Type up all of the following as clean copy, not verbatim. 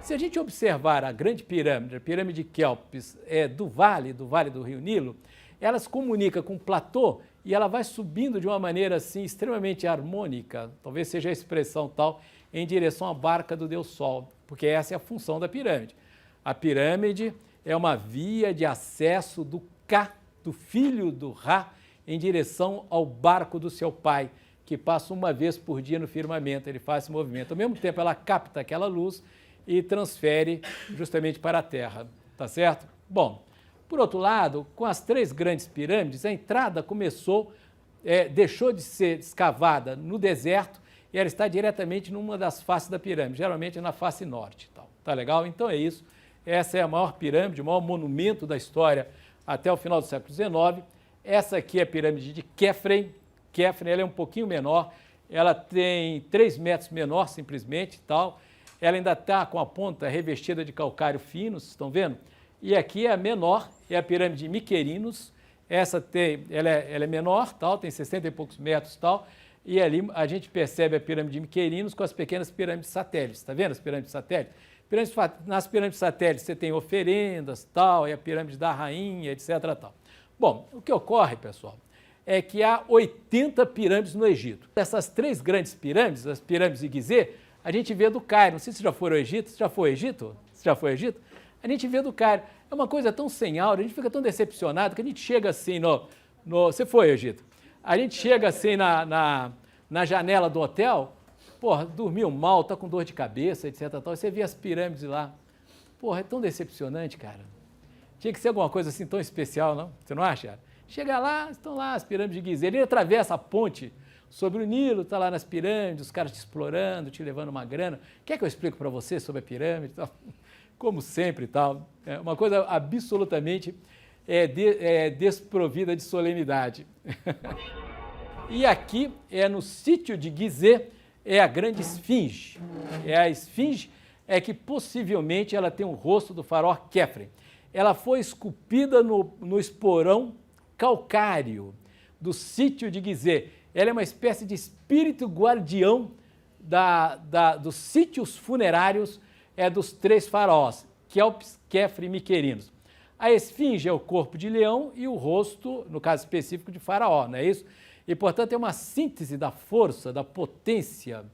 Se a gente observar a grande pirâmide, a pirâmide de Quéops, do Vale do Rio Nilo, ela se comunica com o platô e ela vai subindo de uma maneira assim extremamente harmônica, talvez seja a expressão tal, em direção à barca do Deus Sol, porque essa é a função da pirâmide. A pirâmide é uma via de acesso do Ka, do filho do Ra, em direção ao barco do seu pai, que passa uma vez por dia no firmamento, ele faz esse movimento. Ao mesmo tempo, ela capta aquela luz e transfere justamente para a Terra, tá certo? Bom, por outro lado, com as três grandes pirâmides, a entrada deixou de ser escavada no deserto e ela está diretamente numa das faces da pirâmide, geralmente na face norte. Tá legal? Então é isso. Essa é a maior pirâmide, o maior monumento da história até o final do século XIX. Essa aqui é a pirâmide de Khafre. Khafre, ela é um pouquinho menor, ela tem 3 metros menor simplesmente, tal. Ela ainda está com a ponta revestida de calcário fino, vocês estão vendo? E aqui é a menor, é a pirâmide de Miquerinos. Essa ela é menor, tal, tem 60 e poucos metros, tal. E ali a gente percebe a pirâmide de Miquerinos com as pequenas pirâmides satélites. Está vendo as pirâmides satélites? Nas pirâmides satélites você tem oferendas, tal, e a pirâmide da rainha, etc. Tal. Bom, o que ocorre, pessoal, é que há 80 pirâmides no Egito. Essas 3 grandes pirâmides, as pirâmides de Gizé, a gente vê do Cairo. Não sei se você já foi ao Egito. Você já foi ao Egito? Você já foi ao Egito? A gente vê do Cairo. É uma coisa tão sem aura, a gente fica tão decepcionado que a gente chega assim Você foi ao Egito? A gente chega assim na janela do hotel, porra, dormiu mal, tá com dor de cabeça, etc. Tal, e você vê as pirâmides lá. Porra, é tão decepcionante, cara. Tinha que ser alguma coisa assim tão especial, não? Você não acha? Chega lá, estão lá as pirâmides de Gizé. Ele atravessa a ponte sobre o Nilo, está lá nas pirâmides, os caras te explorando, te levando uma grana. Quer que eu explique para você sobre a pirâmide? Tal? Como sempre, tal. É uma coisa absolutamente desprovida de solenidade. E aqui no sítio de Gizé, é a grande esfinge. É a esfinge que possivelmente ela tem o rosto do faraó Khafre. Ela foi esculpida no esporão calcário do sítio de Gizé. Ela é uma espécie de espírito guardião dos sítios funerários dos 3 faraós, Quéops, Khafre e Miquerinos. A esfinge é o corpo de leão e o rosto, no caso específico, de faraó, não é isso? E, portanto, é uma síntese da força, da potência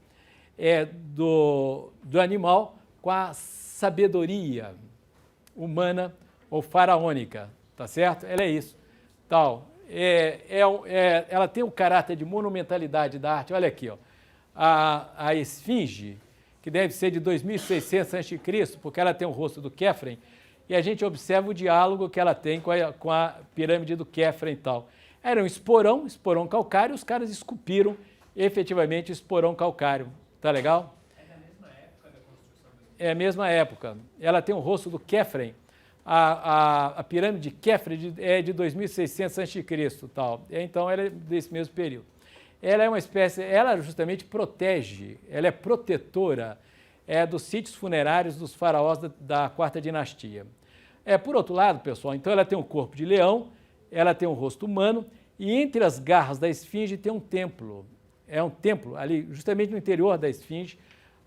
do animal com a sabedoria humana ou faraônica, tá certo? Ela é isso. Tal. Ela tem um caráter de monumentalidade da arte. Olha aqui, ó, a esfinge, que deve ser de 2600 a.C., porque ela tem o rosto do Khafre, e a gente observa o diálogo que ela tem com a pirâmide do Khafre e tal. Era um esporão calcário, os caras esculpiram efetivamente o esporão calcário. Tá legal? É da mesma época da construção? É a mesma época. Ela tem o rosto do Khafre. A pirâmide de Khafre é de 2600 a.C., tal. Então ela é desse mesmo período. Ela é uma espécie, ela justamente protege, ela é protetora dos sítios funerários dos faraós da 4ª dinastia. Por outro lado, pessoal, então ela tem um corpo de leão, ela tem um rosto humano e entre as garras da esfinge tem um templo. É um templo ali, justamente no interior da esfinge,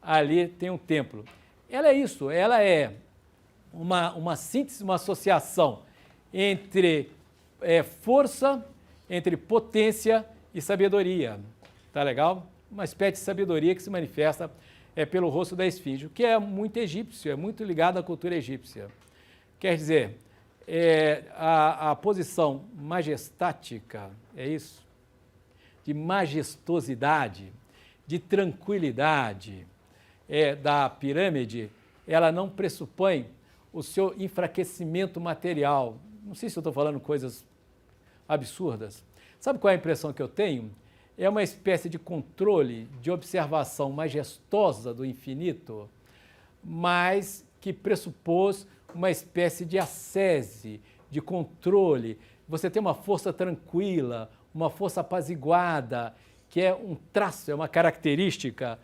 ali tem um templo. Ela é isso, ela é uma síntese, uma associação entre força, entre potência e sabedoria. Tá legal? Uma espécie de sabedoria que se manifesta pelo rosto da esfinge, o que é muito egípcio, é muito ligado à cultura egípcia. Quer dizer, a posição majestática, é isso? De majestosidade, de tranquilidade da pirâmide, ela não pressupõe o seu enfraquecimento material. Não sei se eu estou falando coisas absurdas. Sabe qual é a impressão que eu tenho? É uma espécie de controle, de observação majestosa do infinito, mas que pressupôs uma espécie de ascese, de controle. Você tem uma força tranquila, uma força apaziguada, que é um traço, é uma característica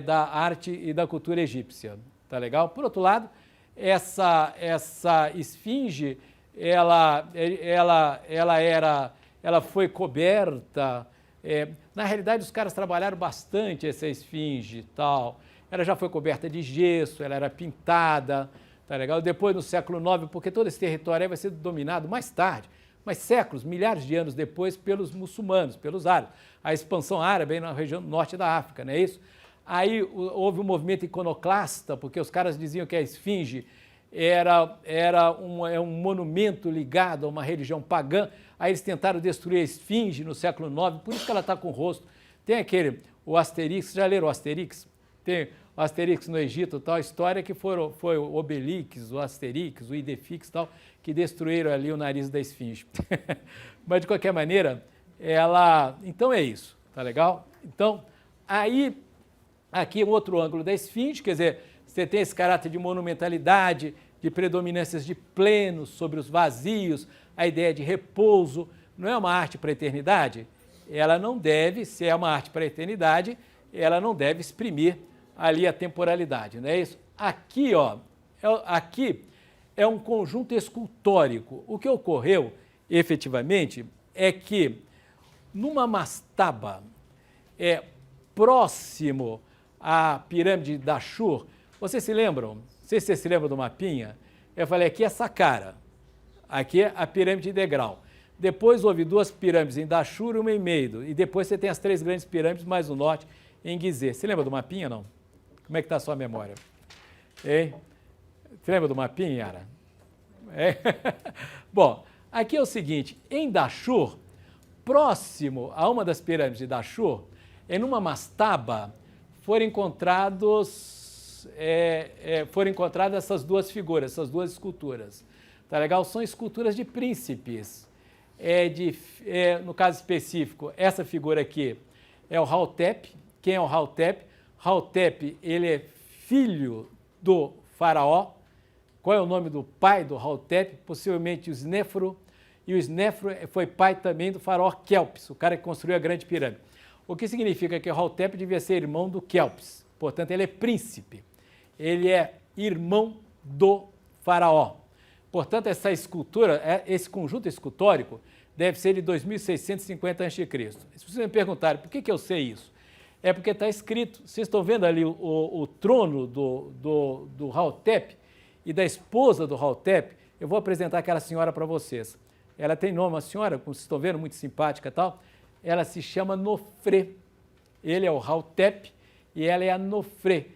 da arte e da cultura egípcia. Tá legal? Por outro lado, essa esfinge, ela foi coberta. Na realidade, os caras trabalharam bastante essa esfinge e tal. ela já foi coberta de gesso, ela era pintada, tá legal? Depois, no século IX, porque todo esse território aí vai ser dominado mais tarde, mas séculos, milhares de anos depois, pelos muçulmanos, pelos árabes. A expansão árabe aí na região norte da África, não é isso? Aí houve um movimento iconoclasta, porque os caras diziam que a esfinge era um monumento ligado a uma religião pagã. Aí eles tentaram destruir a esfinge no século IX, por isso que ela está com o rosto. Tem o Asterix, já leram o Asterix? Tem o Asterix no Egito, tal, a história que foi o Obelix, o Asterix, o Idefix, tal, que destruíram ali o nariz da esfinge. Mas, de qualquer maneira, então é isso, tá legal? Então, aí, aqui um outro ângulo da esfinge, quer dizer, você tem esse caráter de monumentalidade, de predominâncias de pleno sobre os vazios, a ideia de repouso. Não é uma arte para a eternidade? Ela não deve, se é uma arte para a eternidade, ela não deve exprimir ali a temporalidade, não é isso? Aqui, ó, aqui é um conjunto escultórico. O que ocorreu, efetivamente, é que numa mastaba próximo à pirâmide da Ashur, vocês se lembram? Não sei se vocês se lembram do mapinha. Eu falei, aqui é Saqqara, aqui é a pirâmide de degrau. Depois houve duas pirâmides em Dashur e uma em Meido. E depois você tem as três grandes pirâmides mais no norte, em Gizeh. Você lembra do mapinha, não? Como é que está a sua memória? Hein? Você lembra do mapinha, Yara? Bom, aqui é o seguinte, em Dashur, próximo a uma das pirâmides de Dashur, numa mastaba, foram encontradas essas duas figuras, essas duas esculturas. Tá legal? São esculturas de príncipes. No caso específico, essa figura aqui é o Hautep. Quem é o Hautep? Hautep, ele é filho do faraó. Qual é o nome do pai do Hautep? Possivelmente o Snefru. E o Snefru foi pai também do faraó Kelpis, o cara que construiu a grande pirâmide. O que significa que o Hautep devia ser irmão do Kelpis. Portanto, ele é príncipe. Ele é irmão do faraó. Portanto, essa escultura, esse conjunto escultórico, deve ser de 2650 a.C. Se vocês me perguntarem por que eu sei isso, é porque está escrito, vocês estão vendo ali o trono do Hautep e da esposa do Hautep. Eu vou apresentar aquela senhora para vocês. Ela tem nome, uma senhora, como vocês estão vendo, muito simpática e tal. Ela se chama Nofré. Ele é o Hautep e ela é a Nofré.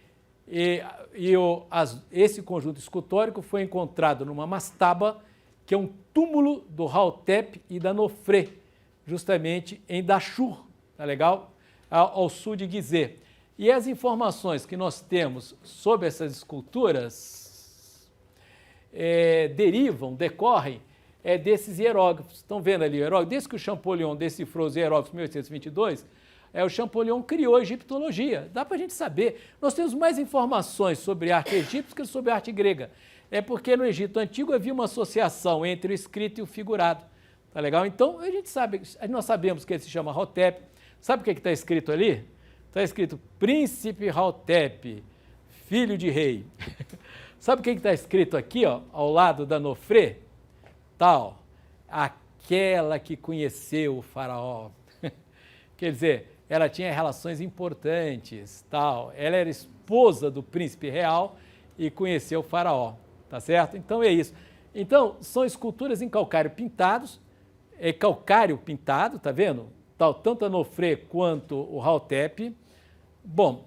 Esse conjunto escultórico foi encontrado numa mastaba, que é um túmulo do Hautep e da Nofré, justamente em Dashur, tá legal? Ao sul de Gizeh. E as informações que nós temos sobre essas esculturas decorrem desses hieróglifos. Estão vendo ali o hieróglifo? Desde que o Champollion decifrou os hieróglifos em 1822, o Champollion criou a egiptologia. Dá para a gente saber. Nós temos mais informações sobre arte egípcia que sobre arte grega. É porque no Egito Antigo havia uma associação entre o escrito e o figurado. Tá legal? Então, nós sabemos que ele se chama Hautep. Sabe o que está escrito ali? Está escrito Príncipe Hautep, filho de rei. Sabe o que está escrito aqui, ó, ao lado da Nofré? Tal, aquela que conheceu o faraó. Quer dizer, ela tinha relações importantes, tal. Ela era esposa do príncipe real e conheceu o faraó, tá certo? Então é isso. Então, são esculturas em calcário pintados, calcário pintado, tá vendo? Tal, tanto a Nofré quanto o Hautep. Bom,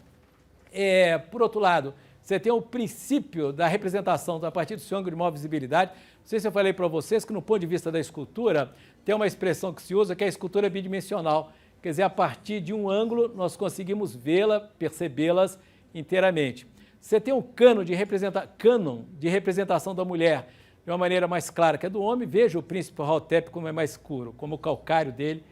por outro lado, você tem o princípio da representação a partir do seu ângulo de maior visibilidade. Não sei se eu falei para vocês que, no ponto de vista da escultura, tem uma expressão que se usa que é a escultura bidimensional. Quer dizer, a partir de um ângulo, nós conseguimos vê-la, percebê-las inteiramente. Você tem um cânon de representação da mulher de uma maneira mais clara que a do homem. Veja o príncipe Hautep como é mais escuro, como o calcário dele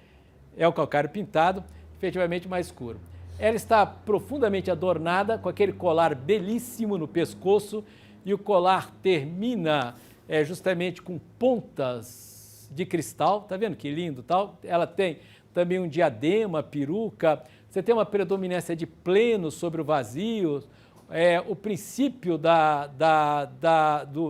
é o calcário pintado, efetivamente mais escuro. Ela está profundamente adornada com aquele colar belíssimo no pescoço e o colar termina justamente com pontas de cristal. Tá vendo que lindo, tal? Ela tem também um diadema, peruca. Você tem uma predominância de pleno sobre o vazio. O princípio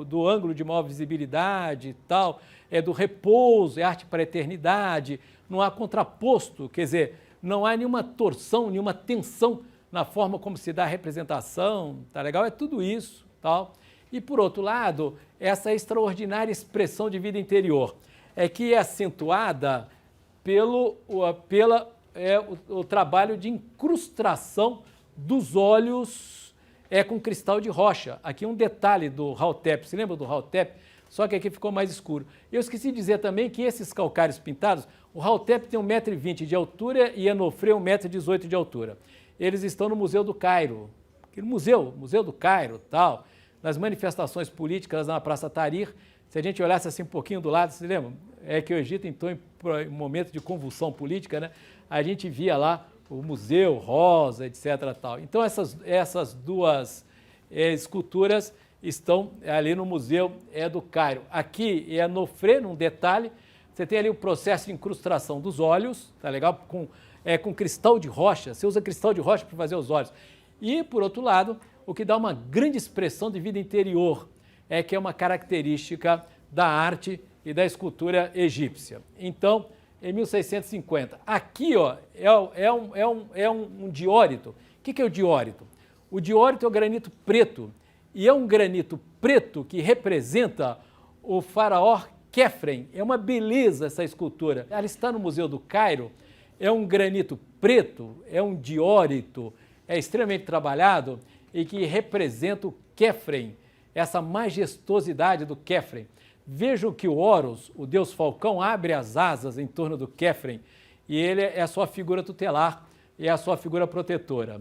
do ângulo de maior visibilidade, tal, do repouso, é arte para a eternidade. Não há contraposto, quer dizer, não há nenhuma torção, nenhuma tensão na forma como se dá a representação, tá legal? É tudo isso, tal. E por outro lado, essa extraordinária expressão de vida interior, que é acentuada pelo o trabalho de incrustação dos olhos com cristal de rocha. Aqui um detalhe do Hautep, se lembra do Hautep? Só que aqui ficou mais escuro. Eu esqueci de dizer também que esses calcários pintados, o Hautep tem 1,20 m de altura e Enofre 1,18 m de altura. Eles estão no Museu do Cairo, Museu do Cairo, tal, nas manifestações políticas na Praça Tahrir. Se a gente olhasse assim um pouquinho do lado, se lembra? É que o Egito entrou em um momento de convulsão política, né? A gente via lá o museu rosa, etc. Tal. Então essas duas esculturas estão ali no Museu do Cairo. Aqui é Enofre, num detalhe, você tem ali o processo de incrustação dos olhos, tá legal? Com cristal de rocha, você usa cristal de rocha para fazer os olhos. E, por outro lado, o que dá uma grande expressão de vida interior, que é uma característica da arte e da escultura egípcia. Então, em 1650, aqui ó, é um diórito. O que é o diórito? O diórito é o granito preto, e é um granito preto que representa o faraó Khefren. É uma beleza essa escultura. Ela está no Museu do Cairo, é um granito preto, é um diórito, é extremamente trabalhado e que representa o Khefren, essa majestosidade do Khefren. Vejam que o Horus, o deus falcão, abre as asas em torno do Khefren e ele é a sua figura tutelar e é a sua figura protetora.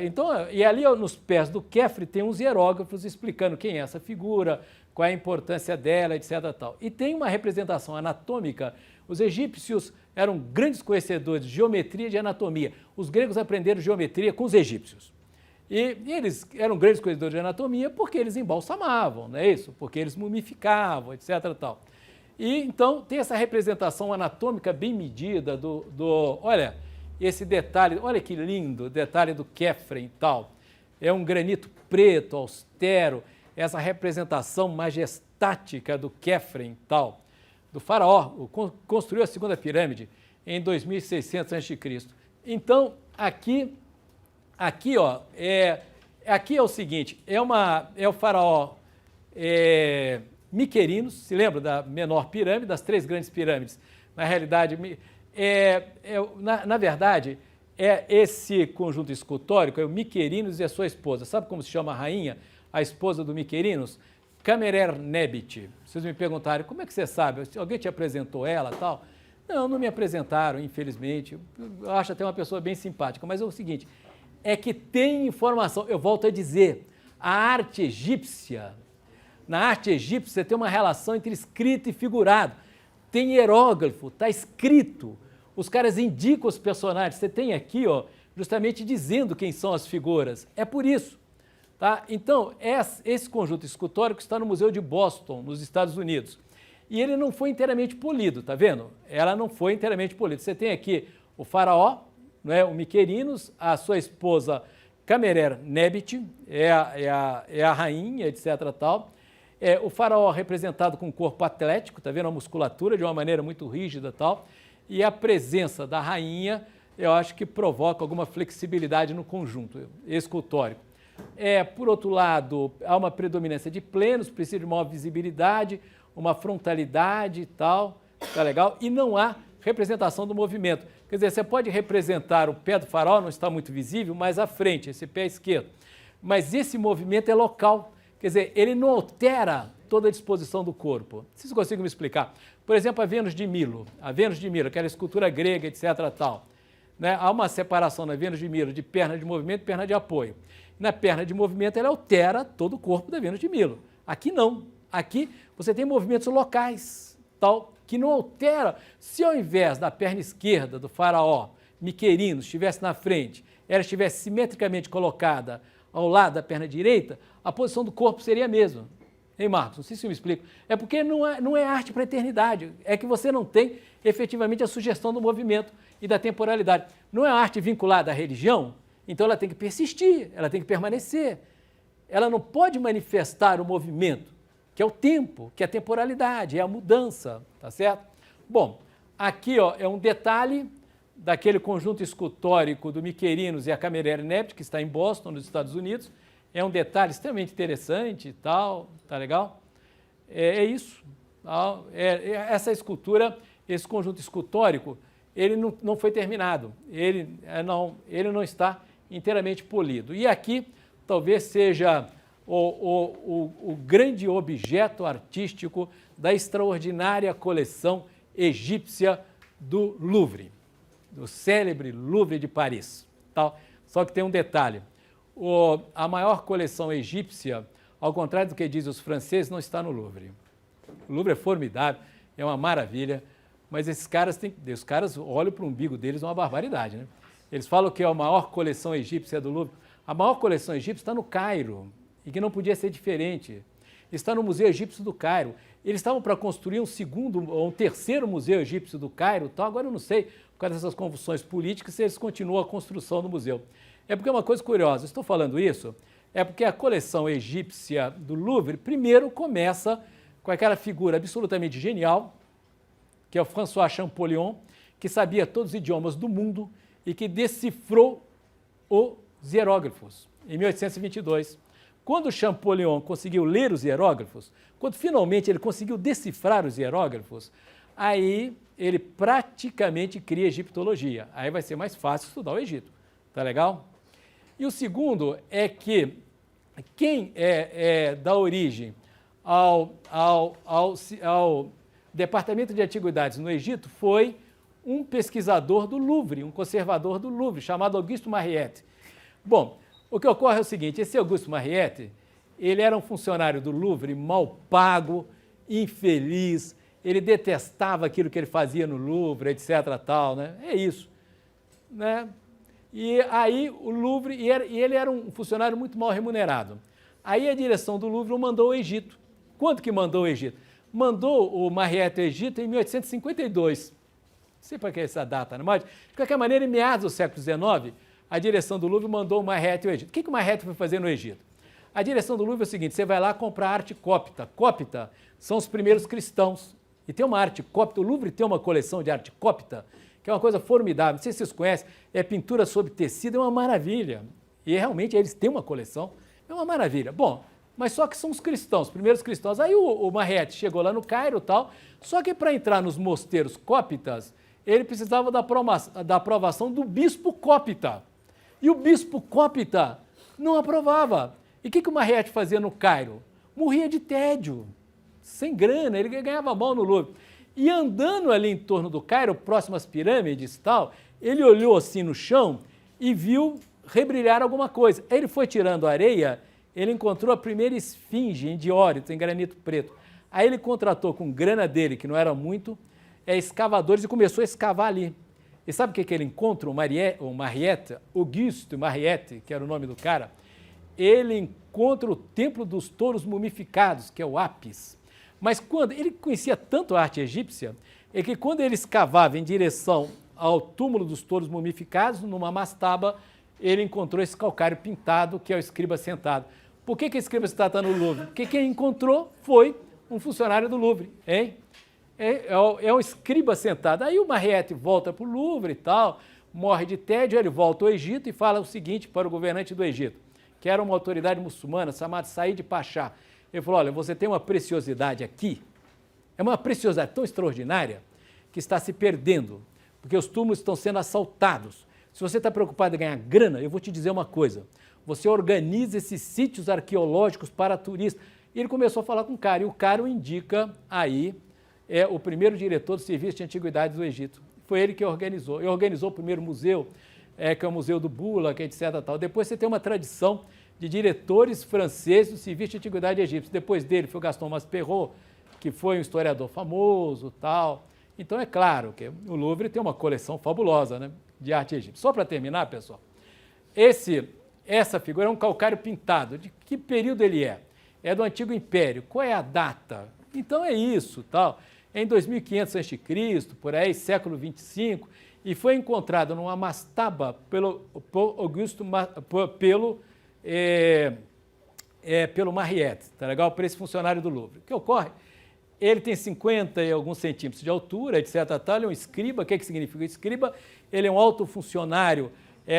Então, e ali nos pés do Khefren tem uns hieróglifos explicando quem é essa figura, qual é a importância dela, etc. Tal. E tem uma representação anatômica. Os egípcios eram grandes conhecedores de geometria e de anatomia. Os gregos aprenderam geometria com os egípcios. E eles eram grandes conhecedores de anatomia porque eles embalsamavam, não é isso? Porque eles mumificavam, etc. Tal. E então tem essa representação anatômica bem medida olha, esse detalhe, olha que lindo, detalhe do Khefren e tal. É um granito preto, austero, essa representação majestática do Khefren e tal, do faraó, construiu a segunda pirâmide em 2600 a.C. Então, aqui ó, aqui é o seguinte, é o faraó Miquerinos, se lembra da menor pirâmide, das três grandes pirâmides. Na realidade, na verdade, esse conjunto escultórico, é o Miquerinos e a sua esposa. Sabe como se chama a rainha, a esposa do Miquerinos? Kamerernebit. Vocês me perguntaram, como é que você sabe? Alguém te apresentou ela e tal? Não me apresentaram, infelizmente. Eu acho até uma pessoa bem simpática, mas é o seguinte, é que tem informação, eu volto a dizer, a arte egípcia, na arte egípcia tem uma relação entre escrito e figurado, tem hieróglifo, está escrito, os caras indicam os personagens, você tem aqui, ó, justamente dizendo quem são as figuras, é por isso. Tá? Então, esse conjunto escultórico está no Museu de Boston, nos Estados Unidos, e ele não foi inteiramente polido, tá vendo? Ela não foi inteiramente polida. Você tem aqui o faraó, o Miquerinos, a sua esposa Kamerernebit, é a rainha, etc. Tal. O faraó representado com um corpo atlético, tá vendo? A musculatura de uma maneira muito rígida tal. E a presença da rainha, eu acho que provoca alguma flexibilidade no conjunto escultórico. Por outro lado, há uma predominância de plenos, precisa de maior visibilidade, uma frontalidade e tal, tá legal? E não há representação do movimento. Quer dizer, você pode representar o pé do faraó, não está muito visível, mas à frente, esse pé esquerdo. Mas esse movimento é local, quer dizer, ele não altera toda a disposição do corpo. Vocês conseguem me explicar? Por exemplo, a Vênus de Milo, aquela escultura grega, etc. Tal, né? Há uma separação na Vênus de Milo de perna de movimento e perna de apoio. Na perna de movimento, ela altera todo o corpo da Vênus de Milo. Aqui não. Aqui você tem movimentos locais, tal, que não altera. Se ao invés da perna esquerda do faraó Miquerinos estivesse na frente, ela estivesse simetricamente colocada ao lado da perna direita, a posição do corpo seria a mesma. Hein, Marcos? Não sei se eu me explico. É porque não é arte para a eternidade. É que você não tem efetivamente a sugestão do movimento e da temporalidade. Não é arte vinculada à religião, então ela tem que persistir, ela tem que permanecer. Ela não pode manifestar o movimento, que é o tempo, que é a temporalidade, é a mudança, tá certo? Bom, aqui ó, é um detalhe daquele conjunto escultórico do Miquerinos e a Cameraria Nept, que está em Boston, nos Estados Unidos. É um detalhe extremamente interessante e tal, tá legal? É isso. Tá? Essa escultura, esse conjunto escultórico, ele não foi terminado, ele não está inteiramente polido. E aqui talvez seja o grande objeto artístico da extraordinária coleção egípcia do Louvre, do célebre Louvre de Paris. Tal. Só que tem um detalhe, a maior coleção egípcia, ao contrário do que dizem os franceses, não está no Louvre. O Louvre é formidável, é uma maravilha, mas os caras olham para o umbigo deles, é uma barbaridade, né? Eles falam que é a maior coleção egípcia do Louvre. A maior coleção egípcia está no Cairo, e que não podia ser diferente. Está no Museu Egípcio do Cairo. Eles estavam para construir um terceiro Museu Egípcio do Cairo, tal. Agora eu não sei, por causa dessas convulsões políticas, se eles continuam a construção do museu. É porque é uma coisa curiosa, estou falando isso, é porque a coleção egípcia do Louvre, primeiro começa com aquela figura absolutamente genial, que é o François Champollion, que sabia todos os idiomas do mundo e que decifrou os hieróglifos em 1822. Quando Champollion conseguiu ler os hieróglifos, quando finalmente ele conseguiu decifrar os hieróglifos, aí ele praticamente cria egiptologia. Aí vai ser mais fácil estudar o Egito. Tá legal? E o segundo é que quem dá origem ao Departamento de Antiguidades no Egito foi um pesquisador do Louvre, um conservador do Louvre, chamado Auguste Mariette. Bom, o que ocorre é o seguinte, esse Auguste Mariette, ele era um funcionário do Louvre mal pago, infeliz, ele detestava aquilo que ele fazia no Louvre, etc. tal, né? É isso, né? E aí o Louvre, e ele era um funcionário muito mal remunerado. Aí a direção do Louvre o mandou ao Egito. Quando que mandou ao Egito? Mandou o Mariette ao Egito em 1852. Não sei para que essa data, não é? De qualquer maneira, em meados do século XIX, a direção do Louvre mandou o Mariette ao Egito. O que o Mariette foi fazer no Egito? A direção do Louvre é o seguinte, você vai lá comprar arte cópita. Cópita são os primeiros cristãos. E tem uma arte cópita, o Louvre tem uma coleção de arte cópita, que é uma coisa formidável. Não sei se vocês conhecem, é pintura sobre tecido, é uma maravilha. E realmente eles têm uma coleção, é uma maravilha. Bom, mas só que são os cristãos, os primeiros cristãos. Aí o Mariette chegou lá no Cairo e tal, só que para entrar nos mosteiros cópitas, ele precisava da aprovação do bispo cópita. E o bispo cópita não aprovava. E o que o Mariette fazia no Cairo? Morria de tédio, sem grana, ele ganhava mal no Louvre. E andando ali em torno do Cairo, próximo às pirâmides e tal, ele olhou assim no chão e viu rebrilhar alguma coisa. Aí ele foi tirando areia, ele encontrou a primeira esfinge em diórito, em granito preto. Aí ele contratou com grana dele, que não era muito, escavadores e começou a escavar ali. E sabe o que ele encontra? O Mariette, Auguste Mariette, que era o nome do cara, ele encontra o Templo dos Touros Mumificados, que é o Apis. Mas quando ele conhecia tanto a arte egípcia, é que quando ele escavava em direção ao túmulo dos touros mumificados, numa mastaba, ele encontrou esse calcário pintado, que é o escriba sentado. Por que o escriba sentado está no Louvre? Porque quem encontrou foi um funcionário do Louvre, hein? É um escriba sentado. Aí o Mariette volta para o Louvre e tal, morre de tédio, ele volta ao Egito e fala o seguinte para o governante do Egito, que era uma autoridade muçulmana chamada Said Pachá. Ele falou, olha, você tem uma preciosidade aqui, é uma preciosidade tão extraordinária que está se perdendo, porque os túmulos estão sendo assaltados. Se você está preocupado em ganhar grana, eu vou te dizer uma coisa, você organiza esses sítios arqueológicos para turistas. E ele começou a falar com o cara, e o cara o indica aí, o primeiro diretor do Serviço de Antiguidades do Egito. Foi ele que organizou. Ele organizou o primeiro museu, que é o Museu do Bula, que é etc. Tal. Depois você tem uma tradição de diretores franceses do Serviço de Antiguidade egípcio. Depois dele foi o Gaston Masperot, que foi um historiador famoso, tal. Então é claro que o Louvre tem uma coleção fabulosa, né, de arte egípcia. Só para terminar, pessoal, essa figura é um calcário pintado. De que período ele é? É do Antigo Império. Qual é a data? Então é isso, tal. É em 2500 a.C., por aí, século 25, e foi encontrado numa mastaba pelo Mariette, tá legal? Para esse funcionário do Louvre. O que ocorre ele tem 50 e alguns centímetros de altura, etc. Tal, ele é um escriba. O que significa escriba? Ele é um alto funcionário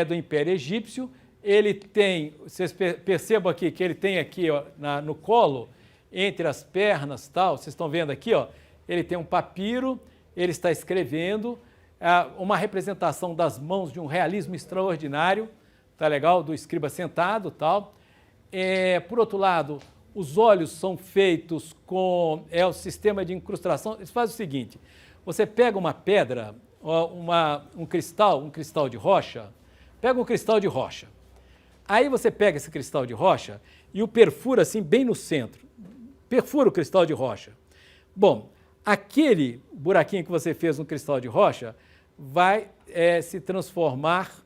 do Império Egípcio. Ele tem, vocês percebam aqui que ele tem aqui ó, no colo, entre as pernas, tal, vocês estão vendo aqui, ó, ele tem um papiro, ele está escrevendo, uma representação das mãos de um realismo extraordinário, tá legal? Do escriba sentado, tal. Por outro lado, os olhos são feitos com o sistema de incrustação. Eles fazem o seguinte: você pega uma pedra, um cristal de rocha, pega um cristal de rocha. Aí você pega esse cristal de rocha e o perfura assim bem no centro. Perfura o cristal de rocha. Bom, aquele buraquinho que você fez no cristal de rocha vai se transformar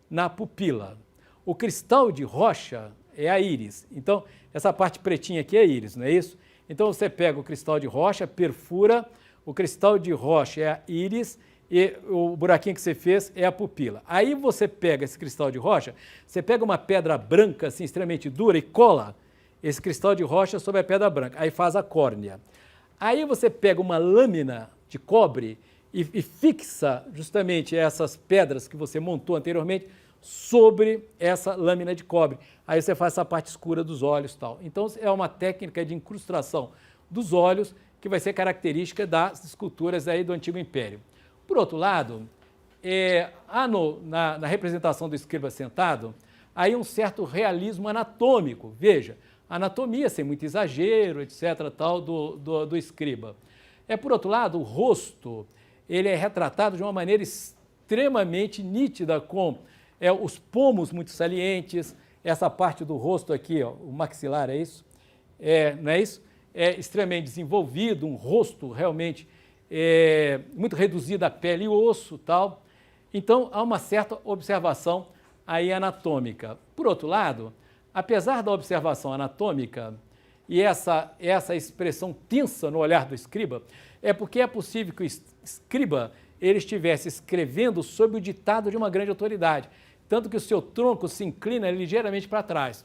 na pupila. O cristal de rocha é a íris. Então, essa parte pretinha aqui é a íris, não é isso? Então, você pega o cristal de rocha, perfura, o cristal de rocha é a íris e o buraquinho que você fez é a pupila. Aí você pega esse cristal de rocha, você pega uma pedra branca, assim, extremamente dura e cola esse cristal de rocha sobre a pedra branca, aí faz a córnea. Aí você pega uma lâmina de cobre e fixa justamente essas pedras que você montou anteriormente sobre essa lâmina de cobre. Aí você faz essa parte escura dos olhos e tal. Então é uma técnica de incrustação dos olhos que vai ser característica das esculturas aí do Antigo Império. Por outro lado, na representação do escriba sentado, aí um certo realismo anatômico. Veja, anatomia sem muito exagero, etc., tal, do escriba. Por outro lado, o rosto, ele é retratado de uma maneira extremamente nítida, com os pomos muito salientes, essa parte do rosto aqui, ó, o maxilar, é isso? Não é isso? É extremamente desenvolvido, um rosto realmente muito reduzido a pele e osso, tal. Então, há uma certa observação aí anatômica. Por outro lado, apesar da observação anatômica e essa expressão tensa no olhar do escriba, é porque é possível que o escriba ele estivesse escrevendo sob o ditado de uma grande autoridade, tanto que o seu tronco se inclina ligeiramente para trás.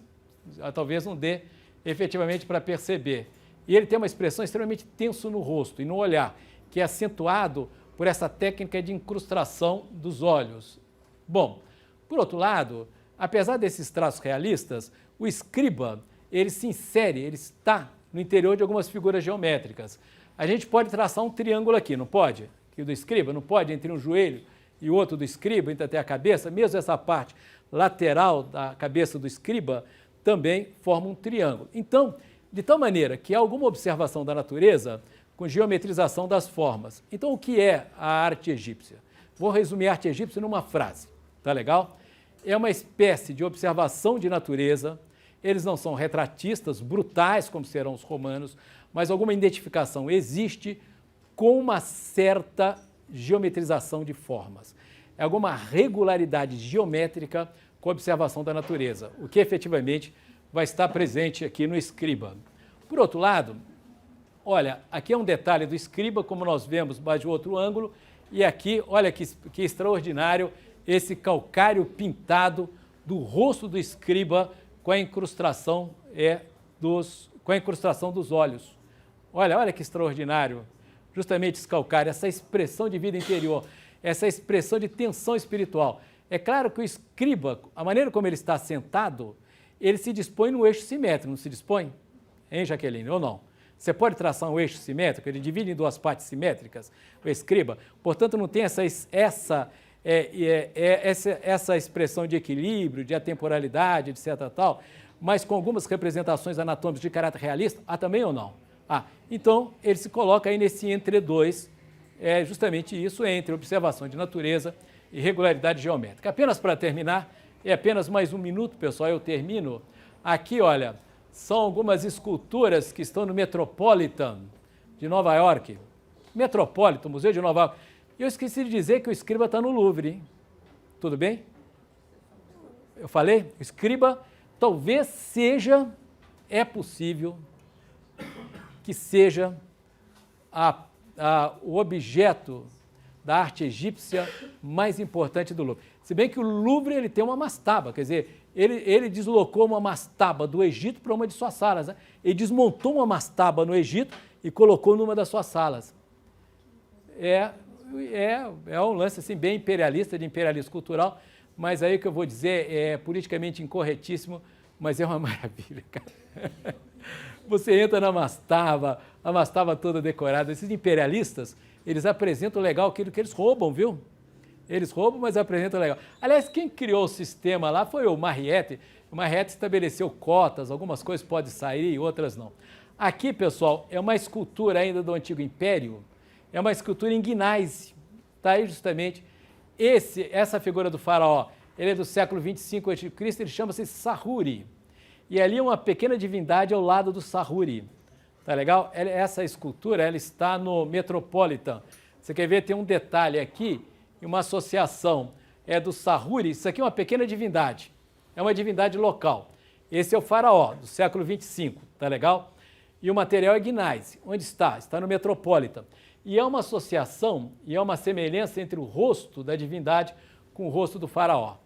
Talvez não dê efetivamente para perceber. E ele tem uma expressão extremamente tenso no rosto e no olhar, que é acentuado por essa técnica de incrustação dos olhos. Bom, por outro lado, apesar desses traços realistas, o escriba, ele se insere, ele está no interior de algumas figuras geométricas. A gente pode traçar um triângulo aqui, não pode? Aqui do escriba, não pode? Entre um joelho e o outro do escriba, entre até a cabeça, mesmo essa parte lateral da cabeça do escriba também forma um triângulo. Então, de tal maneira que há alguma observação da natureza com geometrização das formas. Então, o que é a arte egípcia? Vou resumir a arte egípcia numa frase, tá legal? É uma espécie de observação de natureza. Eles não são retratistas, brutais, como serão os romanos, mas alguma identificação existe com uma certa geometrização de formas. É alguma regularidade geométrica com a observação da natureza, o que efetivamente vai estar presente aqui no escriba. Por outro lado, olha, aqui é um detalhe do escriba, como nós vemos, mas de outro ângulo, e aqui, olha que extraordinário, esse calcário pintado do rosto do escriba com a incrustação dos olhos. Olha que extraordinário, justamente esse calcário, essa expressão de vida interior, essa expressão de tensão espiritual. É claro que o escriba, a maneira como ele está sentado, ele se dispõe no eixo simétrico, não se dispõe? Hein, Jaqueline, ou não? Você pode traçar um eixo simétrico, ele divide em duas partes simétricas, o escriba, portanto não tem essa expressão de equilíbrio, de atemporalidade, etc. tal, mas com algumas representações anatômicas de caráter realista, também ou não? Então ele se coloca aí nesse entre dois, justamente isso, entre observação de natureza e regularidade geométrica. Apenas para terminar, apenas mais um minuto, pessoal, eu termino. Aqui, olha, são algumas esculturas que estão no Metropolitan de Nova York. Metropolitan, Museu de Nova York. E eu esqueci de dizer que o escriba está no Louvre, hein? Tudo bem? Eu falei? O escriba talvez seja, é possível que seja o objeto da arte egípcia mais importante do Louvre. Se bem que o Louvre ele tem uma mastaba, quer dizer, ele deslocou uma mastaba do Egito para uma de suas salas. Né? Ele desmontou uma mastaba no Egito e colocou numa das suas salas. É um lance assim, bem imperialista, de imperialismo cultural, mas aí o que eu vou dizer é politicamente incorretíssimo, mas é uma maravilha, cara. Você entra na Mastava, a Mastava toda decorada. Esses imperialistas, eles apresentam legal aquilo que eles roubam, viu? Eles roubam, mas apresentam legal. Aliás, quem criou o sistema lá foi o Mariette. O Mariette estabeleceu cotas, algumas coisas podem sair e outras não. Aqui, pessoal, é uma escultura ainda do Antigo Império, é uma escultura em gneiss. Está aí justamente essa figura do faraó. Ele é do século 25 a.C., ele chama-se Sahuri. E ali uma pequena divindade ao lado do Sahuri. Tá legal? Essa escultura ela está no Metropolitan. Você quer ver? Tem um detalhe aqui, uma associação. É do Sahuri. Isso aqui é uma pequena divindade. É uma divindade local. Esse é o faraó, do século 25. Tá legal? E o material é gneiss. Onde está? Está no Metropolitan. E é uma associação e é uma semelhança entre o rosto da divindade com o rosto do faraó.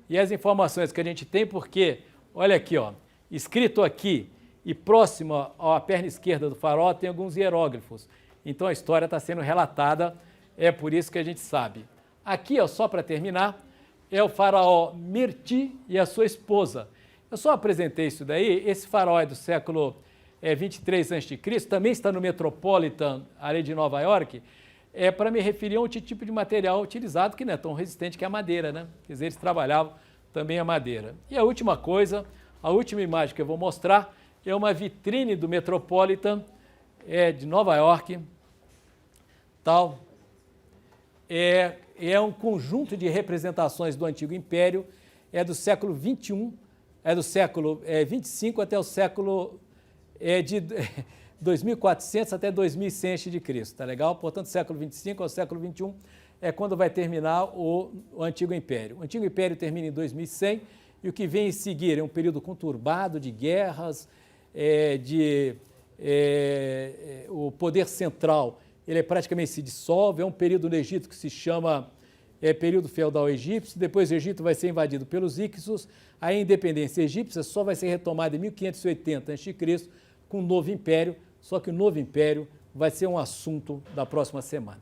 E as informações que a gente tem, porque, olha aqui, ó, escrito aqui e próximo à perna esquerda do faraó tem alguns hieróglifos. Então a história está sendo relatada, é por isso que a gente sabe. Aqui, ó, só para terminar, é o faraó Mirti e a sua esposa. Eu só apresentei isso daí, esse faraó é do século 23 a.C., também está no Metropolitan, ali de Nova York, para me referir a um tipo de material utilizado que não é tão resistente que a madeira, né? Quer dizer, eles trabalhavam também a madeira. E a última coisa, a última imagem que eu vou mostrar é uma vitrine do Metropolitan, de Nova York, tal. É um conjunto de representações do Antigo Império, é do século 21, é do século 25 até o século de 2400 até 2100 a.C., tá legal? Portanto, século 25 ao século 21 é quando vai terminar o Antigo Império. O Antigo Império termina em 2100 e o que vem em seguir é um período conturbado de guerras, o poder central ele praticamente se dissolve, é um período no Egito que se chama período feudal egípcio, depois o Egito vai ser invadido pelos Hicsos, a independência egípcia só vai ser retomada em 1580 a.C., com o novo império, só que o novo império vai ser um assunto da próxima semana.